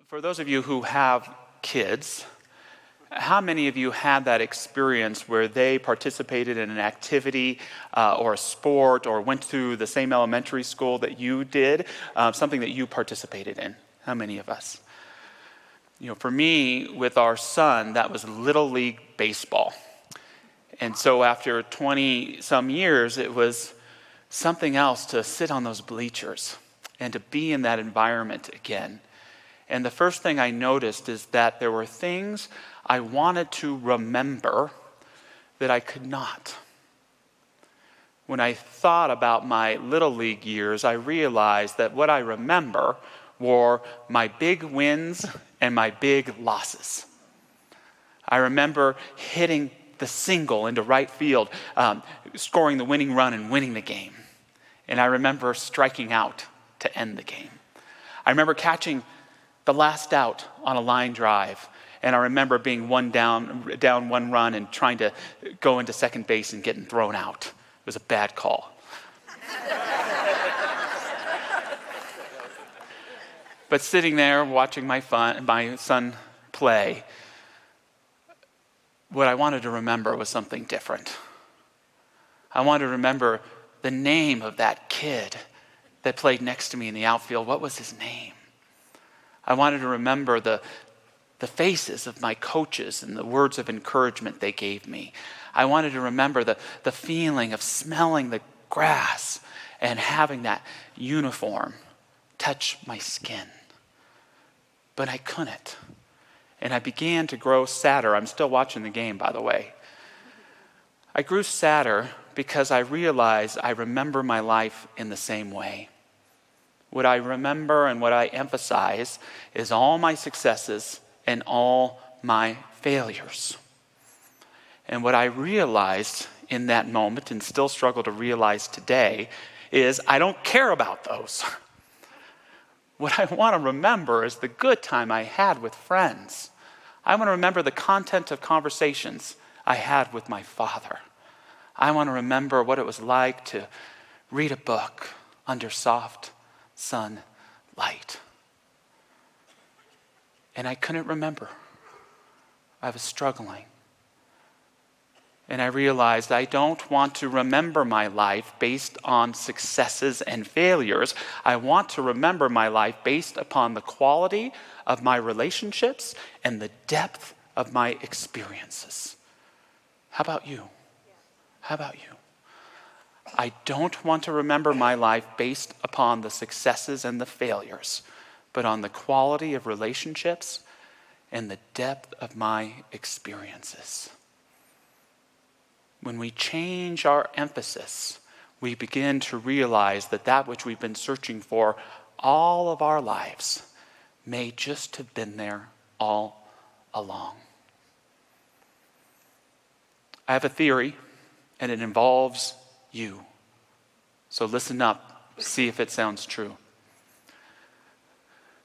For those of you who have kids, how many of you had that experience where they participated in an activity or a sport or went to the same elementary school that you did, something that you participated in? How many of us? For me, with our son, that was Little League Baseball. And so after 20-some years, it was something else to sit on those bleachers and to be in that environment again. And the first thing I noticed is that there were things I wanted to remember that I could not. When I thought about my Little League years, I realized that what I remember were my big wins and my big losses. I remember hitting the single into right field, scoring the winning run and winning the game. And I remember striking out to end the game. I remember catching the last out on a line drive. And I remember being down one run and trying to go into second base and getting thrown out. It was a bad call. But sitting there watching my son play, what I wanted to remember was something different. I wanted to remember the name of that kid that played next to me in the outfield. What was his name? I wanted to remember the faces of my coaches and the words of encouragement they gave me. I wanted to remember the feeling of smelling the grass and having that uniform touch my skin. But I couldn't. And I began to grow sadder. I'm still watching the game, by the way. I grew sadder because I realized I remember my life in the same way. What I remember and what I emphasize is all my successes and all my failures. And what I realized in that moment, and still struggle to realize today, is I don't care about those. What I want to remember is the good time I had with friends. I want to remember the content of conversations I had with my father. I want to remember what it was like to read a book under soft sunlight. And I couldn't remember. I was struggling. And I realized I don't want to remember my life based on successes and failures. I want to remember my life based upon the quality of my relationships and the depth of my experiences. How about you? How about you? I don't want to remember my life based upon the successes and the failures, but on the quality of relationships and the depth of my experiences. When we change our emphasis, we begin to realize that which we've been searching for all of our lives may just have been there all along. I have a theory, and it involves you. So listen up, see if it sounds true.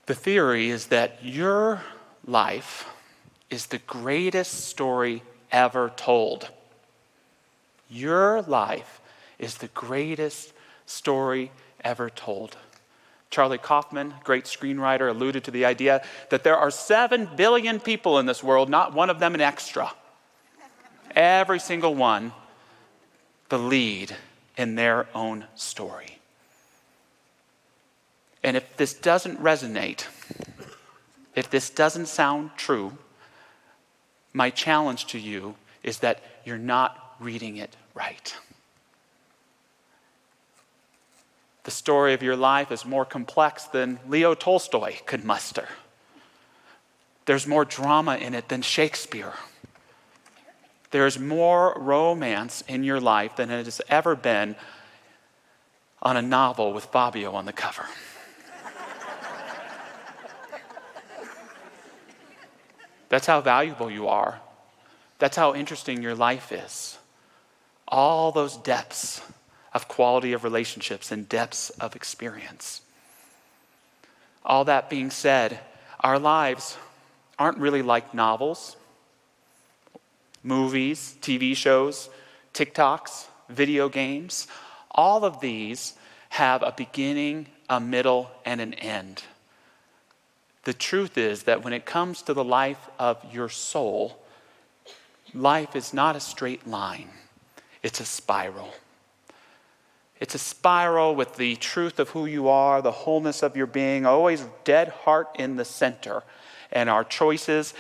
The theory is that your life is the greatest story ever told. Your life is the greatest story ever told. Charlie Kaufman, great screenwriter, alluded to the idea that there are 7 billion people in this world, not one of them an extra. Every single one, the lead in their own story. And if this doesn't resonate, if this doesn't sound true, my challenge to you is that you're not reading it right. The story of your life is more complex than Leo Tolstoy could muster. There's more drama in it than Shakespeare. There's more romance in your life than it has ever been on a novel with Fabio on the cover. That's how valuable you are. That's how interesting your life is. All those depths of quality of relationships and depths of experience. All that being said, our lives aren't really like novels, movies, TV shows, TikToks, video games. All of these have a beginning, a middle, and an end. The truth is that when it comes to the life of your soul, life is not a straight line. It's a spiral. It's a spiral with the truth of who you are, the wholeness of your being, always dead heart in the center. And our choices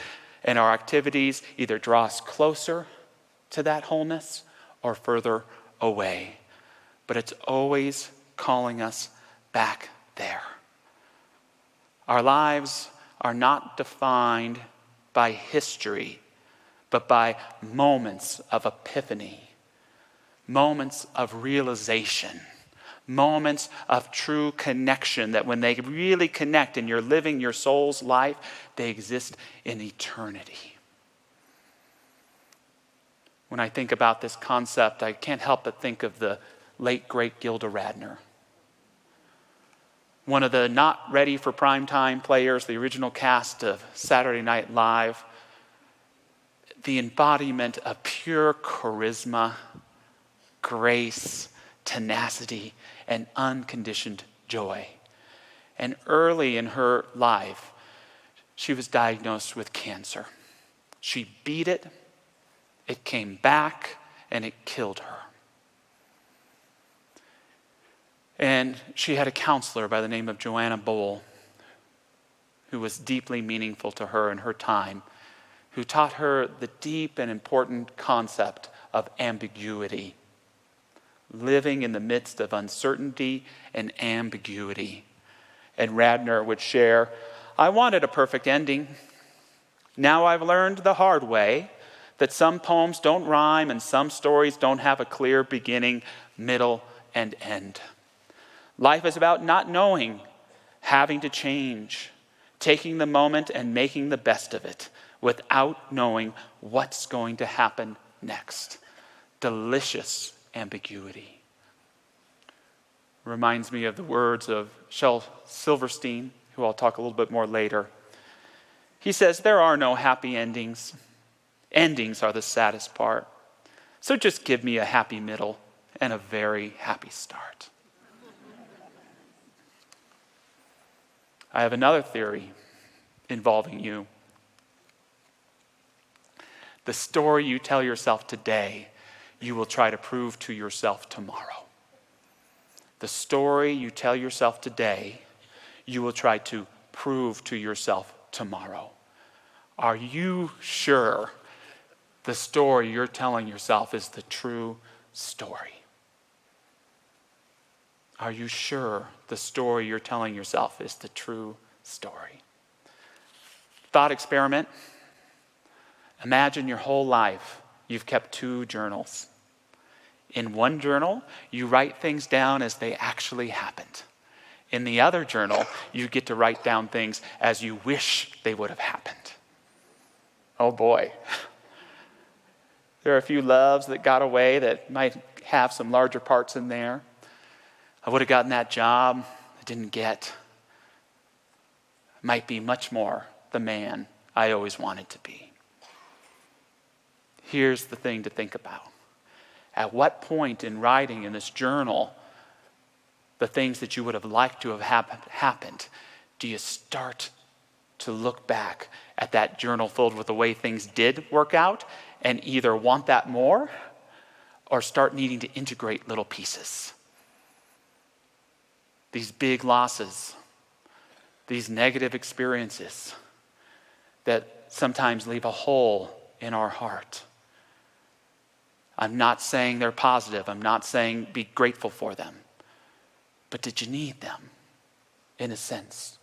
and our activities either draw us closer to that wholeness or further away. But it's always calling us back there. Our lives are not defined by history, but by moments of epiphany, moments of realization, moments of true connection that when they really connect and you're living your soul's life, they exist in eternity. When I think about this concept, I can't help but think of the late, great Gilda Radner. One of the not ready for primetime players, the original cast of Saturday Night Live, the embodiment of pure charisma, grace, tenacity, and unconditioned joy. And early in her life, she was diagnosed with cancer. She beat it, it came back, and it killed her. And she had a counselor by the name of Joanna Bowl, who was deeply meaningful to her in her time, who taught her the deep and important concept of ambiguity, living in the midst of uncertainty and ambiguity. And Radner would share, "I wanted a perfect ending. Now I've learned the hard way that some poems don't rhyme and some stories don't have a clear beginning, middle, and end. Life is about not knowing, having to change, taking the moment and making the best of it without knowing what's going to happen next." Delicious ambiguity. Reminds me of the words of Shel Silverstein, who I'll talk a little bit more later. He says, "There are no happy endings. Endings are the saddest part. So just give me a happy middle and a very happy start." I have another theory involving you. The story you tell yourself today, you will try to prove to yourself tomorrow. The story you tell yourself today, you will try to prove to yourself tomorrow. Are you sure the story you're telling yourself is the true story? Are you sure the story you're telling yourself is the true story? Thought experiment. Imagine your whole life you've kept 2 journals. In one journal, you write things down as they actually happened. In the other journal, you get to write down things as you wish they would have happened. Oh boy. There are a few loves that got away that might have some larger parts in there. I would have gotten that job I didn't get. Might be much more the man I always wanted to be. Here's the thing to think about. At what point in writing in this journal the things that you would have liked to have happened, do you start to look back at that journal filled with the way things did work out and either want that more or start needing to integrate little pieces? These big losses, these negative experiences that sometimes leave a hole in our heart. I'm not saying they're positive. I'm not saying be grateful for them. But did you need them, in a sense,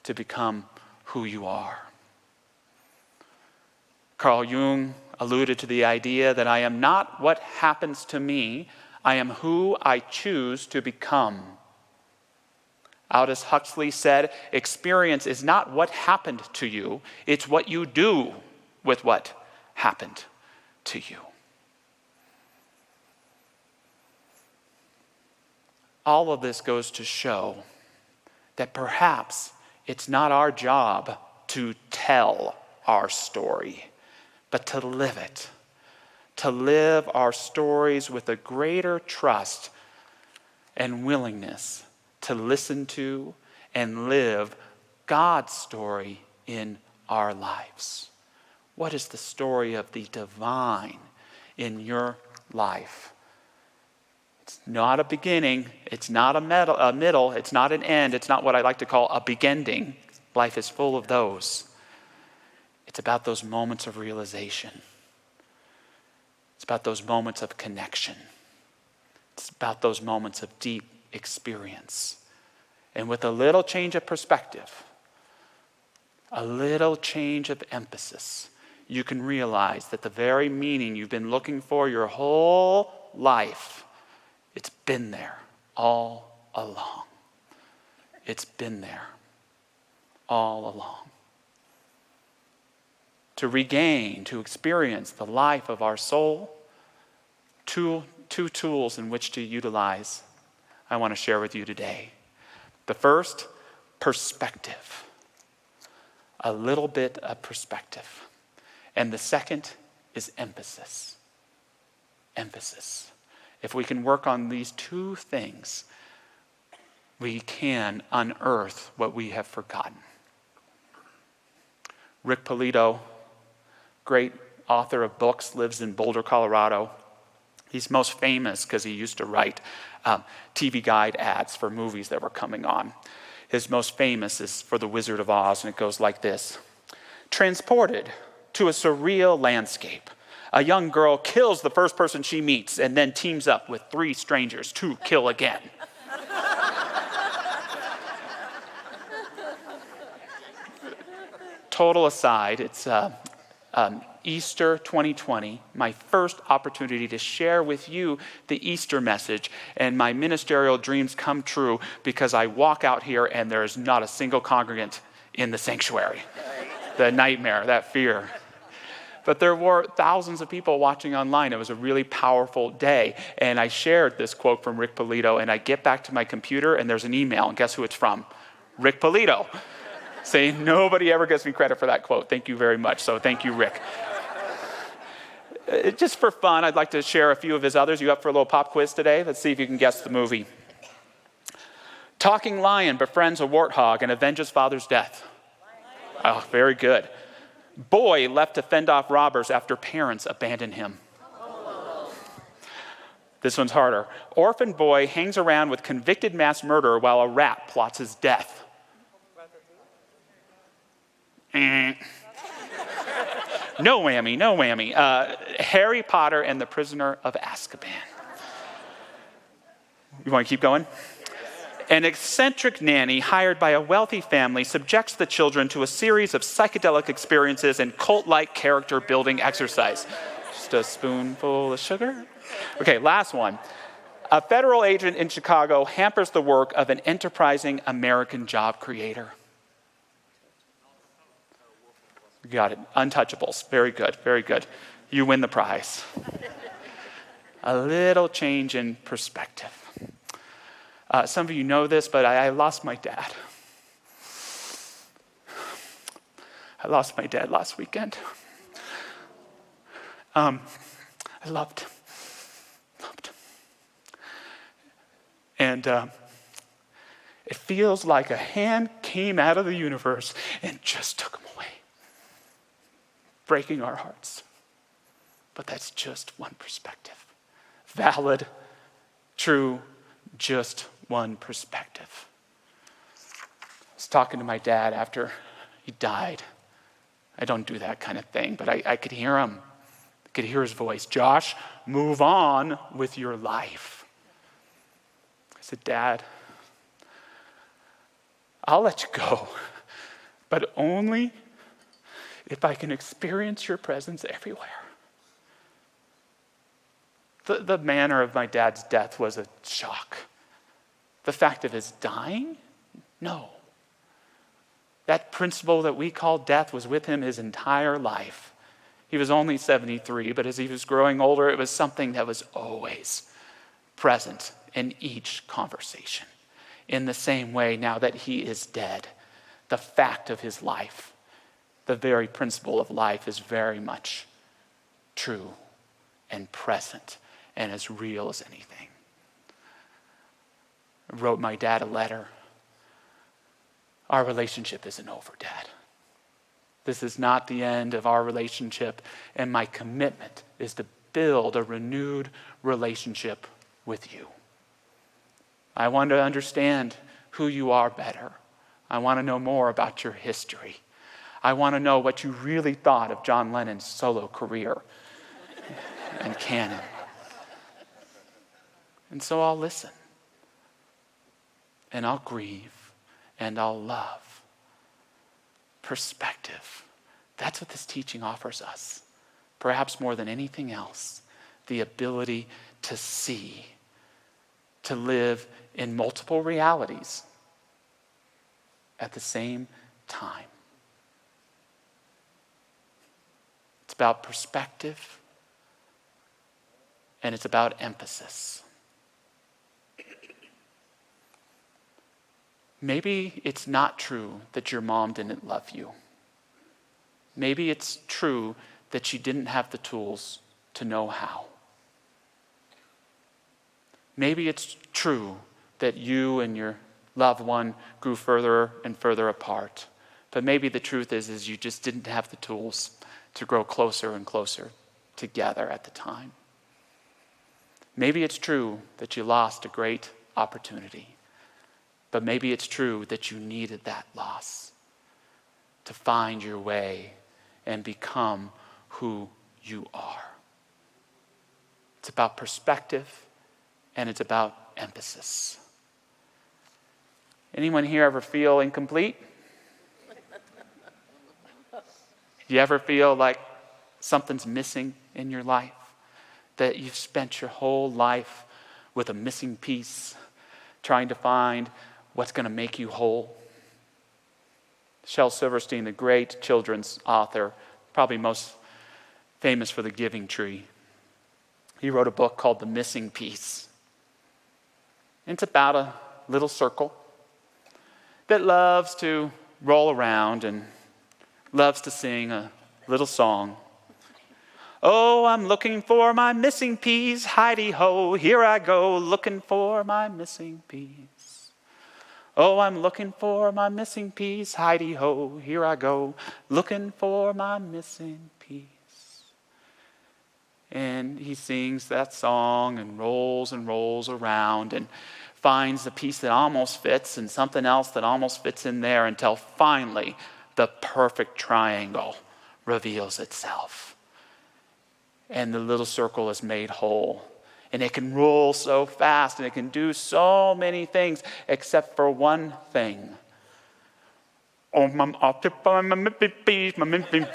to become who you are? Carl Jung alluded to the idea that I am not what happens to me. I am who I choose to become. Aldous Huxley said, experience is not what happened to you, it's what you do with what happened to you. All of this goes to show that perhaps it's not our job to tell our story, but to live it. To live our stories with a greater trust and willingness to listen to and live God's story in our lives? What is the story of the divine in your life? It's not a beginning. It's not a middle. It's not an end. It's not what I like to call a begending. Life is full of those. It's about those moments of realization. It's about those moments of connection. It's about those moments of deep experience. And with a little change of perspective, a little change of emphasis, you can realize that the very meaning you've been looking for your whole life, it's been there all along. It's been there all along. To regain, to experience the life of our soul, two tools in which to utilize, I want to share with you today. The first, perspective. A little bit of perspective. And the second is emphasis. Emphasis. If we can work on these two things, we can unearth what we have forgotten. Rick Polito, great author of books, lives in Boulder, Colorado. He's most famous because he used to write TV guide ads for movies that were coming on. His most famous is for The Wizard of Oz, and it goes like this. Transported to a surreal landscape, a young girl kills the first person she meets and then teams up with 3 strangers to kill again. Total aside, it's Easter 2020, my first opportunity to share with you the Easter message, and my ministerial dreams come true because I walk out here and there's not a single congregant in the sanctuary. The nightmare, that fear. But there were thousands of people watching online. It was a really powerful day. And I shared this quote from Rick Polito, and I get back to my computer and there's an email, and guess who it's from? Rick Polito. Saying nobody ever gives me credit for that quote. Thank you very much. So thank you, Rick. Just for fun, I'd like to share a few of his others. You up for a little pop quiz today? Let's see if you can guess the movie. Talking lion befriends a warthog and avenges father's death. Oh, very good. Boy left to fend off robbers after parents abandon him. This one's harder. Orphan boy hangs around with convicted mass murderer while a rat plots his death. No whammy, no whammy. Harry Potter and the Prisoner of Azkaban. You want to keep going? An eccentric nanny hired by a wealthy family subjects the children to a series of psychedelic experiences and cult-like character-building exercise. Just a spoonful of sugar? Okay, last one. A federal agent in Chicago hampers the work of an enterprising American job creator. You got it. Untouchables. Very good, very good. You win the prize. A little change in perspective. Some of you know this, but I lost my dad. I lost my dad last weekend. I loved him. And it feels like a hand came out of the universe and just took him away, breaking our hearts. But that's just one perspective. Valid, true, just one perspective. I was talking to my dad after he died. I don't do that kind of thing, but I could hear him. I could hear his voice. Josh, move on with your life. I said, Dad, I'll let you go, but only if I can experience your presence everywhere. The manner of my dad's death was a shock. The fact of his dying? No. That principle that we call death was with him his entire life. He was only 73, but as he was growing older, it was something that was always present in each conversation. In the same way, now that he is dead, the fact of his life, the very principle of life is very much true and present and as real as anything. I wrote my dad a letter. Our relationship isn't over, Dad. This is not the end of our relationship, and my commitment is to build a renewed relationship with you. I want to understand who you are better. I want to know more about your history. I want to know what you really thought of John Lennon's solo career and canon. And so I'll listen, and I'll grieve, and I'll love. Perspective. That's what this teaching offers us. Perhaps more than anything else, the ability to see, to live in multiple realities at the same time. It's about perspective, and it's about emphasis. Maybe it's not true that your mom didn't love you. Maybe it's true that she didn't have the tools to know how. Maybe it's true that you and your loved one grew further and further apart. But maybe the truth is you just didn't have the tools to grow closer and closer together at the time. Maybe it's true that you lost a great opportunity. But maybe it's true that you needed that loss to find your way and become who you are. It's about perspective, and it's about emphasis. Anyone here ever feel incomplete? Do you ever feel like something's missing in your life? That you've spent your whole life with a missing piece, trying to find what's going to make you whole? Shel Silverstein, the great children's author, probably most famous for The Giving Tree, he wrote a book called The Missing Piece. It's about a little circle that loves to roll around and loves to sing a little song. Oh, I'm looking for my missing piece, hidey-ho, here I go, looking for my missing piece. Oh, I'm looking for my missing piece, hidey-ho, here I go, looking for my missing piece. And he sings that song and rolls around and finds the piece that almost fits and something else that almost fits in there until finally the perfect triangle reveals itself. And the little circle is made whole. And it can roll so fast and it can do so many things except for one thing. Oh, I'm up to find my missing piece, my missing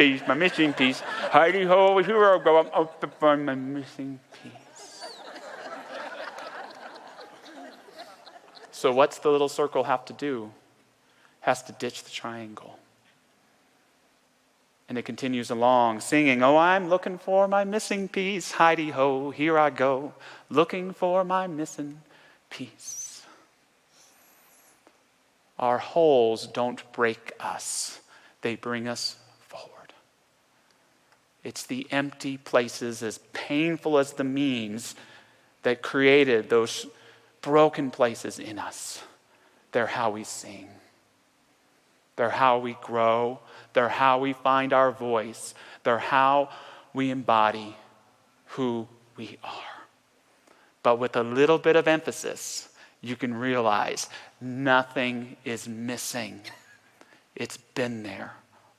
piece. Hidey ho, here I go, I'm up to find my missing piece. So what's the little circle have to do? Has to ditch the triangle. And it continues along, singing, oh, I'm looking for my missing piece. Hidey-ho, here I go, looking for my missing piece. Our holes don't break us. They bring us forward. It's the empty places, as painful as the means, that created those broken places in us. They're how we sing. They're how we grow. They're how we find our voice. They're how we embody who we are. But with a little bit of emphasis, you can realize nothing is missing. It's been there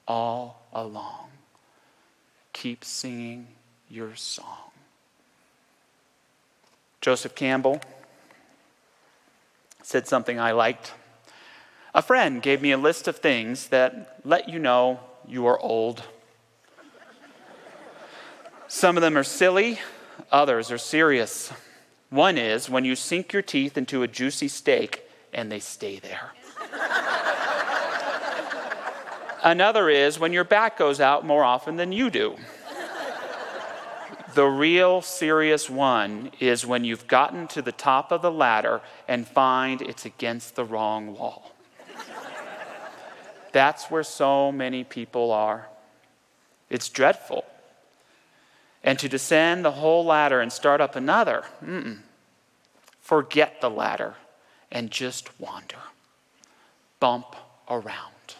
all along. Keep singing your song. Joseph Campbell said something I liked. A friend gave me a list of things that let you know you are old. Some of them are silly, others are serious. One is when you sink your teeth into a juicy steak and they stay there. Another is when your back goes out more often than you do. The real serious one is when you've gotten to the top of the ladder and find it's against the wrong wall. That's where so many people are. It's dreadful. And to descend the whole ladder and start up another, forget the ladder and just wander. Bump around.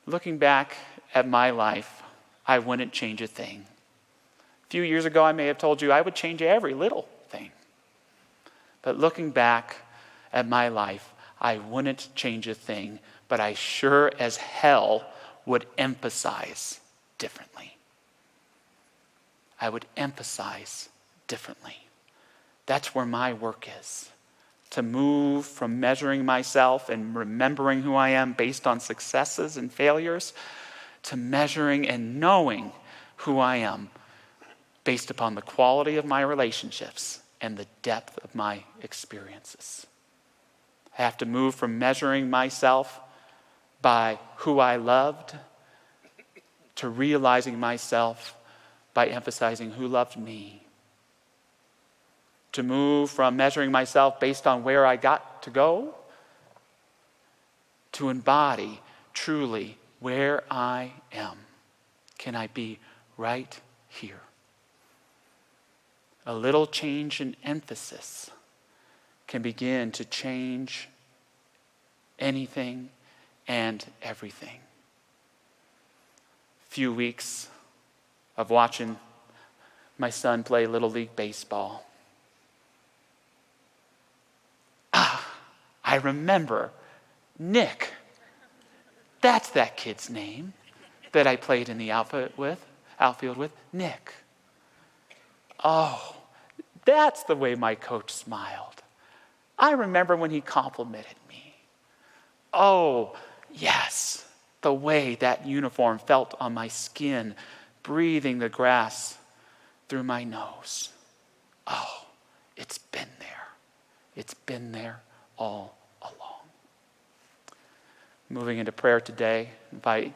Looking back at my life, I wouldn't change a thing. A few years ago, I may have told you I would change every little thing. But looking back at my life, I wouldn't change a thing, but I sure as hell would emphasize differently. I would emphasize differently. That's where my work is. To move from measuring myself and remembering who I am based on successes and failures to measuring and knowing who I am based upon the quality of my relationships and the depth of my experiences. I have to move from measuring myself by who I loved to realizing myself by emphasizing who loved me. To move from measuring myself based on where I got to go to embody truly where I am. Can I be right here? A little change in emphasis can begin to change anything and everything. A few weeks of watching my son play Little League Baseball. I remember Nick. That's that kid's name that I played in the outfield with, Nick. Oh, that's the way my coach smiled. I remember when he complimented me. Oh, yes, the way that uniform felt on my skin, breathing the grass through my nose. Oh, it's been there. It's been there all along. Moving into prayer today, invite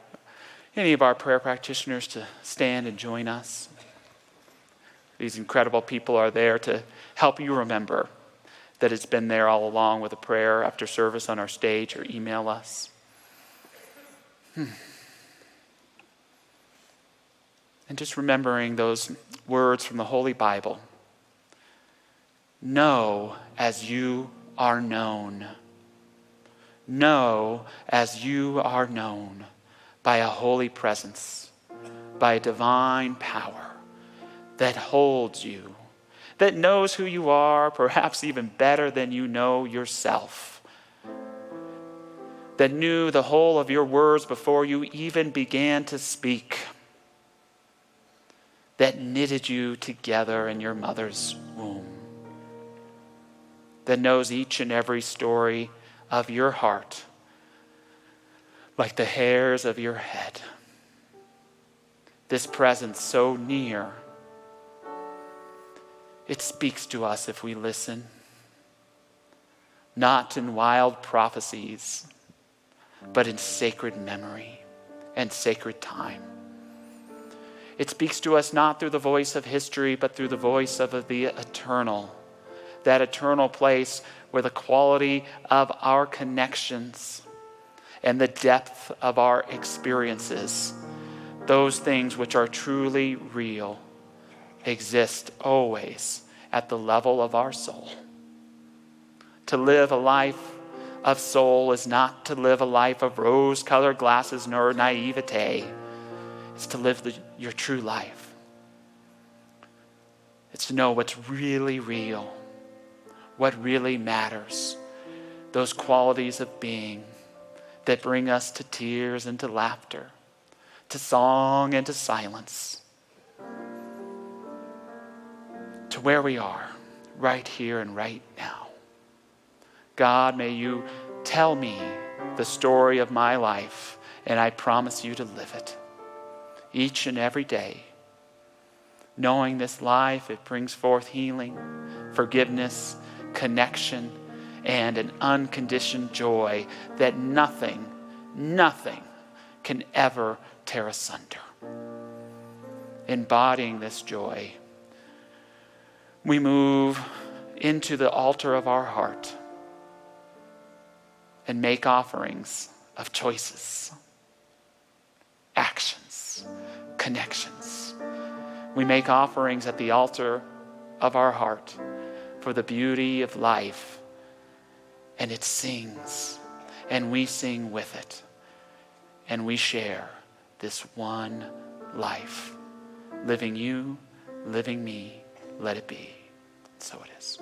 any of our prayer practitioners to stand and join us. These incredible people are there to help you remember that it's been there all along with a prayer after service on our stage, or email us. And just remembering those words from the Holy Bible. Know as you are known. Know as you are known by a holy presence, by a divine power that holds you, that knows who you are, perhaps even better than you know yourself, that knew the whole of your words before you even began to speak, that knitted you together in your mother's womb, that knows each and every story of your heart like the hairs of your head. This presence so near, it speaks to us if we listen, not in wild prophecies, but in sacred memory and sacred time. It speaks to us not through the voice of history, but through the voice of the eternal, that eternal place where the quality of our connections and the depth of our experiences, those things which are truly real, exist always at the level of our soul. To live a life of soul is not to live a life of rose-colored glasses nor naivete. It's to live your true life. It's to know what's really real, what really matters, those qualities of being that bring us to tears and to laughter, to song and to silence, to where we are, right here and right now. God, may you tell me the story of my life, and I promise you to live it each and every day. Knowing this life, it brings forth healing, forgiveness, connection, and an unconditioned joy that nothing can ever tear asunder. Embodying this joy, we move into the altar of our heart and make offerings of choices, actions, connections. We make offerings at the altar of our heart for the beauty of life and it sings, and we sing with it, and we share this one life. Living you, living me, let it be. So it is.